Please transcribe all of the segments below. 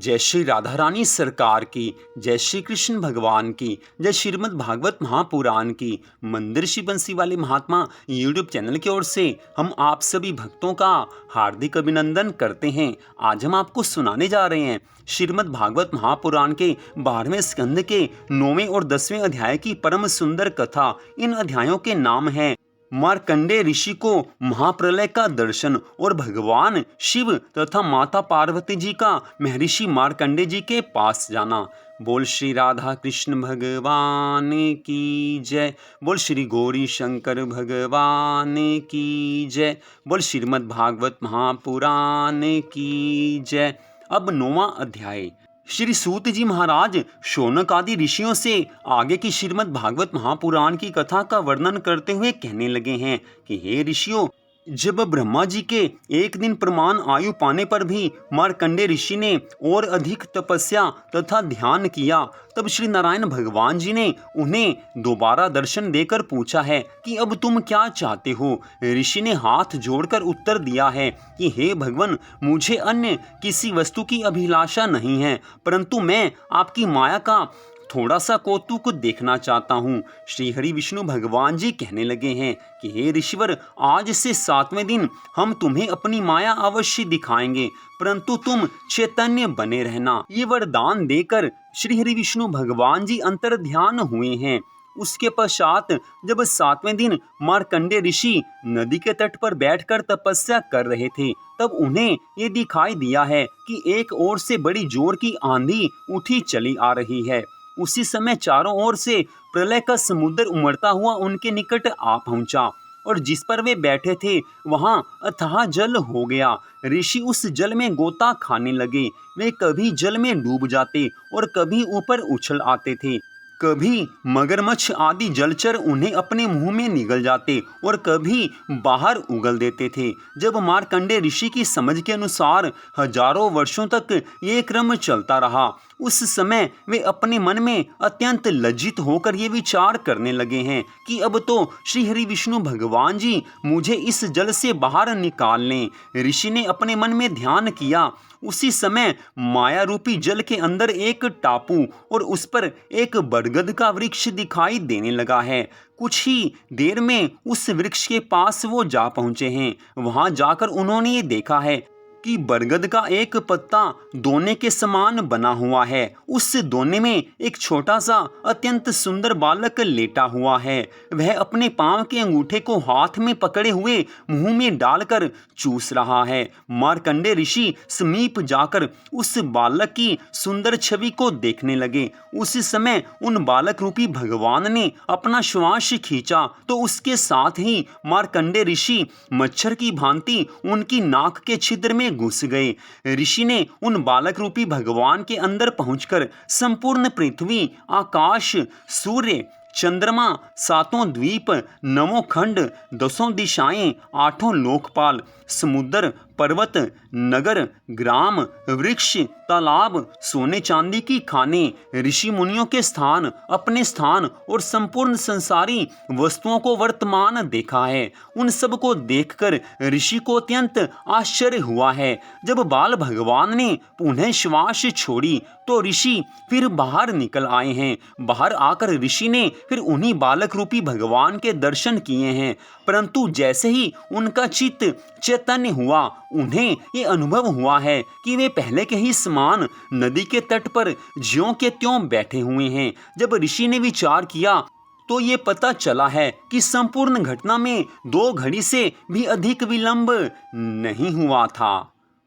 जय श्री राधा रानी सरकार की, जय श्री कृष्ण भगवान की, जय श्रीमद् भागवत महापुराण की। मंदिर श्री बंसी वाले महात्मा यूट्यूब चैनल की ओर से हम आप सभी भक्तों का हार्दिक अभिनंदन करते हैं। आज हम आपको सुनाने जा रहे हैं श्रीमद् भागवत महापुराण के 12वें स्कंद के 9वें और 10वें अध्याय की परम सुंदर कथा। इन अध्यायों के नाम हैं मार्कंडेय ऋषि को महाप्रलय का दर्शन और भगवान शिव तथा माता पार्वती जी का महर्षि मार्कंडेय जी के पास जाना। बोल श्री राधा कृष्ण भगवान की जय। बोल श्री गौरी शंकर भगवान की जय। बोल श्रीमद् भागवत महापुराण की जय। अब 9वां अध्याय। श्री सूत जी महाराज शौनक आदि ऋषियों से आगे की श्रीमद् भागवत महापुराण की कथा का वर्णन करते हुए कहने लगे हैं कि हे ऋषियों, जब ब्रह्मा जी के एक दिन प्रमाण आयु पाने पर भी मार्कंडेय ऋषि ने और अधिक तपस्या तथा ध्यान किया, तब श्री नारायण भगवान जी ने उन्हें दोबारा दर्शन देकर पूछा है कि अब तुम क्या चाहते हो। ऋषि ने हाथ जोड़कर उत्तर दिया है कि हे भगवान, मुझे अन्य किसी वस्तु की अभिलाषा नहीं है, परंतु मैं आपकी माया का थोड़ा सा कौतुक देखना चाहता हूँ। श्री हरि विष्णु भगवान जी कहने लगे हैं कि हे ऋषिवर, आज से 7वें दिन हम तुम्हें अपनी माया अवश्य दिखाएंगे, परंतु तुम चैतन्य बने रहना। ये वरदान देकर श्री हरि विष्णु भगवान जी अंतर ध्यान हुए हैं। उसके पश्चात जब 7वें दिन मार्कंडेय ऋषि नदी के तट पर बैठकर तपस्या कर रहे थे, तब उन्हें ये दिखाई दिया है कि एक ओर से बड़ी जोर की आंधी उठी चली आ रही है। उसी समय चारों ओर से प्रलय का समुद्र उमड़ता हुआ उनके निकट आ पहुंचा और जिस पर वे बैठे थे वहां अथाह जल हो गया। ऋषि उस जल में गोता खाने लगे। वे कभी जल में डूब जाते और कभी ऊपर उछल आते थे। कभी मगरमच्छ आदि जलचर उन्हें अपने मुंह में निगल जाते और कभी बाहर उगल देते थे। जब मार्कंडेय ऋषि की समझ के अनुसार हजारों वर्षों तक ये क्रम चलता रहा, उस समय वे अपने मन में अत्यंत लज्जित होकर ये विचार करने लगे हैं कि अब तो श्री हरि विष्णु भगवान जी मुझे इस जल से बाहर निकाल लें। ऋषि ने अपने मन में ध्यान किया। उसी समय माया रूपी जल के अंदर एक टापू और उस पर एक बरगद का वृक्ष दिखाई देने लगा है। कुछ ही देर में उस वृक्ष के पास वो जा पहुंचे हैं। वहां जाकर उन्होंने ये देखा है कि बरगद का एक पत्ता दोने के समान बना हुआ है। उस दोने में एक छोटा सा अत्यंत सुंदर बालक लेटा हुआ है। वह अपने पांव के अंगूठे को हाथ में पकड़े हुए मुंह में डालकर चूस रहा है। मार्कंडेय ऋषि समीप जाकर उस बालक की सुंदर छवि को देखने लगे। उसी समय उन बालक रूपी भगवान ने अपना श्वास खींचा तो उसके साथ ही मार्कंडेय ऋषि मच्छर की भांति उनकी नाक के छिद्र में घुस गए। ऋषि ने उन बालक रूपी भगवान के अंदर पहुंचकर संपूर्ण पृथ्वी, आकाश, सूर्य, चंद्रमा, 7 द्वीप, 9 खंड, 10 दिशाएं, 8 लोकपाल, समुद्र, पर्वत, नगर, ग्राम, वृक्ष, तालाब, सोने चांदी की खाने, ऋषि मुनियों के स्थान, अपने स्थान और संपूर्ण संसारी वस्तुओं को वर्तमान देखा है। उन सब को देखकर ऋषि को अत्यंत आश्चर्य हुआ है। जब बाल भगवान ने पुनः श्वास छोड़ी तो ऋषि फिर बाहर निकल आए हैं। बाहर आकर ऋषि ने फिर उन्हीं बालक रूपी भगवान के दर्शन किए हैं, परंतु जैसे ही उनका चित्त चैतन्य हुआ, उन्हें ये अनुभव हुआ है कि वे पहले के ही समान नदी के तट पर ज्यों के त्यों बैठे हुए हैं। जब ऋषि ने विचार किया तो ये पता चला है कि संपूर्ण घटना में 2 घड़ी से भी अधिक विलंब नहीं हुआ था।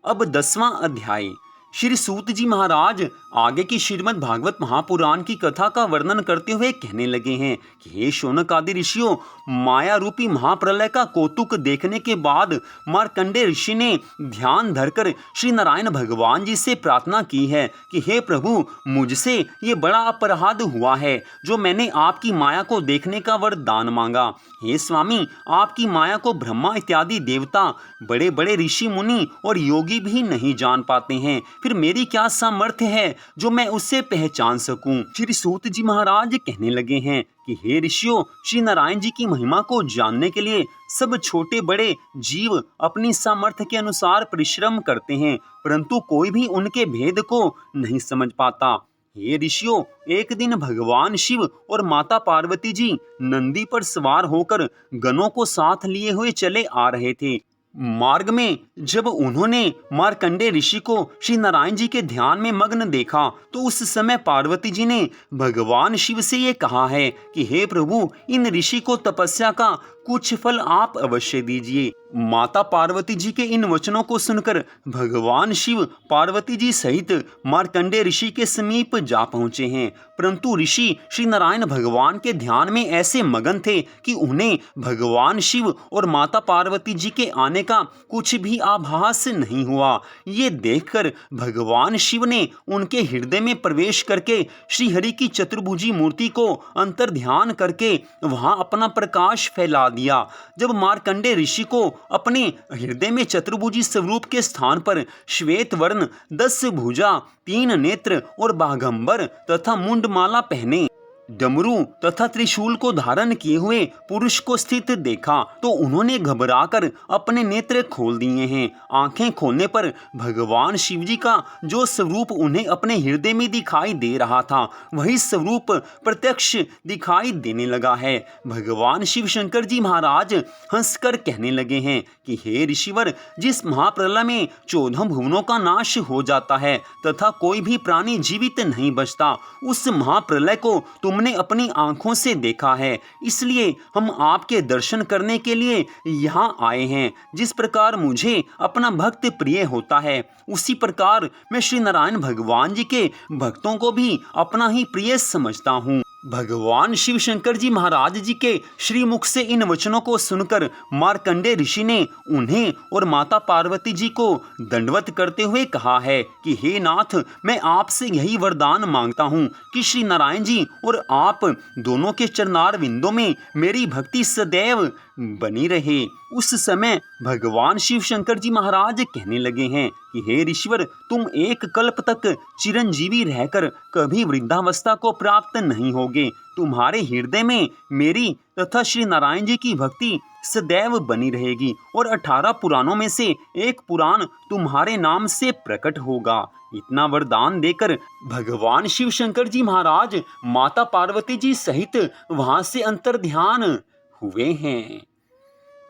अब 10वां अध्याय। श्री सूत जी महाराज आगे की श्रीमद् भागवत महापुराण की कथा का वर्णन करते हुए कहने लगे हैं कि हे शौनक आदि ऋषियों, माया रूपी महाप्रलय का कौतुक देखने के बाद मार्कंडेय ऋषि ने ध्यान धरकर श्री नारायण भगवान जी से प्रार्थना की है कि हे प्रभु, मुझसे ये बड़ा अपराध हुआ है जो मैंने आपकी माया को देखने का वरदान मांगा। हे स्वामी, आपकी माया को ब्रह्मा इत्यादि देवता, बड़े बड़े ऋषि मुनि और योगी भी नहीं जान पाते हैं। फिर मेरी क्या सामर्थ्य है जो मैं उसे पहचान सकूं। श्री सूत जी महाराज कहने लगे हैं कि हे ऋषियों, श्री नारायण जी की महिमा को जानने के लिए सब छोटे बड़े जीव अपनी सामर्थ्य के अनुसार परिश्रम करते हैं, परंतु कोई भी उनके भेद को नहीं समझ पाता। हे ऋषियों, एक दिन भगवान शिव और माता पार्वती जी नंदी पर सवार होकर गणों को साथ लिए हुए चले आ रहे थे। मार्ग में जब उन्होंने मार्कंडे ऋषि को श्री नारायण जी के ध्यान में मग्न देखा तो उस समय पार्वती जी ने भगवान शिव से ये कहा है कि हे प्रभु, इन ऋषि को तपस्या का कुछ फल आप अवश्य दीजिए। माता पार्वती जी के इन वचनों को सुनकर भगवान शिव पार्वती जी सहित मार्कंडे ऋषि के समीप जा पहुंचे हैं, परंतु ऋषि श्री नारायण भगवान के ध्यान में ऐसे मगन थे कि उन्हें भगवान शिव और माता पार्वती जी के आने का कुछ भी आभास नहीं हुआ। ये देखकर भगवान शिव ने उनके हृदय में प्रवेश करके श्री हरि की चतुर्भुजी मूर्ति को अंतर ध्यान करके वहां अपना प्रकाश फैला दिया। जब मार्कंडे ऋषि को अपने हृदय में चतुर्भुजी स्वरूप के स्थान पर श्वेत वर्ण 10 भुजा 3 नेत्र और बाघंबर तथा मुंडमाला पहने डमरू तथा त्रिशूल को धारण किए हुए पुरुष को स्थित देखा तो उन्होंने घबराकर अपने नेत्र खोल दिए हैं। आंखें खोलने पर भगवान शिव जी का जो स्वरूप उन्हें अपने हृदय में दिखाई दे रहा था वही स्वरूप प्रत्यक्ष दिखाई देने लगा है। भगवान शिव शंकर जी महाराज हंसकर कहने लगे हैं कि हे ऋषिवर, जिस महाप्रलय में 14 भुवनों का नाश हो जाता है तथा कोई भी प्राणी जीवित नहीं बचता, उस महाप्रलय को तुमने अपनी आंखों से देखा है, इसलिए हम आपके दर्शन करने के लिए यहाँ आए हैं। जिस प्रकार मुझे अपना भक्त प्रिय होता है उसी प्रकार मैं श्री नारायण भगवान जी के भक्तों को भी अपना ही प्रिय समझता हूँ। भगवान शिव शंकर जी महाराज जी के श्रीमुख से इन वचनों को सुनकर मार्कंडे ऋषि ने उन्हें और माता पार्वती जी को दंडवत करते हुए कहा है कि हे नाथ, मैं आपसे यही वरदान मांगता हूँ कि श्री नारायण जी और आप दोनों के चरणार विंदों में मेरी भक्ति सदैव बनी रहे। उस समय भगवान शिव शंकर जी महाराज कहने लगे हैं कि हे ऋषिवर, तुम एक कल्प तक चिरंजीवी रहकर कभी वृद्धावस्था को प्राप्त नहीं होगे। तुम्हारे हृदय में मेरी तथा श्री नारायण जी की भक्ति सदैव बनी रहेगी और 18 पुराणों में से एक पुराण तुम्हारे नाम से प्रकट होगा। इतना वरदान देकर भगवान शिव शंकर जी महाराज माता पार्वती जी सहित वहां से अंतर ध्यान हुए हैं।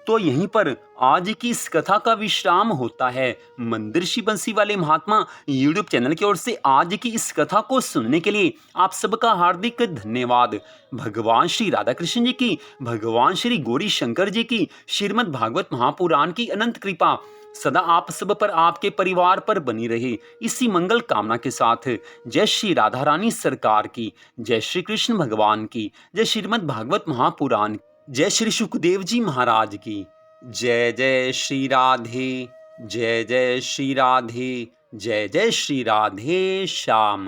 तो यहीं पर आज की इस कथा का विश्राम होता है। मंदिर बंसी वाले महात्मा यूट्यूब चैनल की ओर से आज की इस कथा को सुनने के लिए आप सबका हार्दिक धन्यवाद। भगवान श्री राधा कृष्ण जी की, भगवान श्री गौरी शंकर जी की, श्रीमद् भागवत महापुराण की अनंत कृपा सदा आप सब पर, आपके परिवार पर बनी रहे, इसी मंगल कामना के साथ जय श्री राधा रानी सरकार की, जय श्री कृष्ण भगवान की, जय श्रीमद् भागवत महापुराण, जय श्री सुखदेव जी महाराज की। जय जय श्री राधे, जय जय श्री राधे, जय जय श्री राधे श्याम।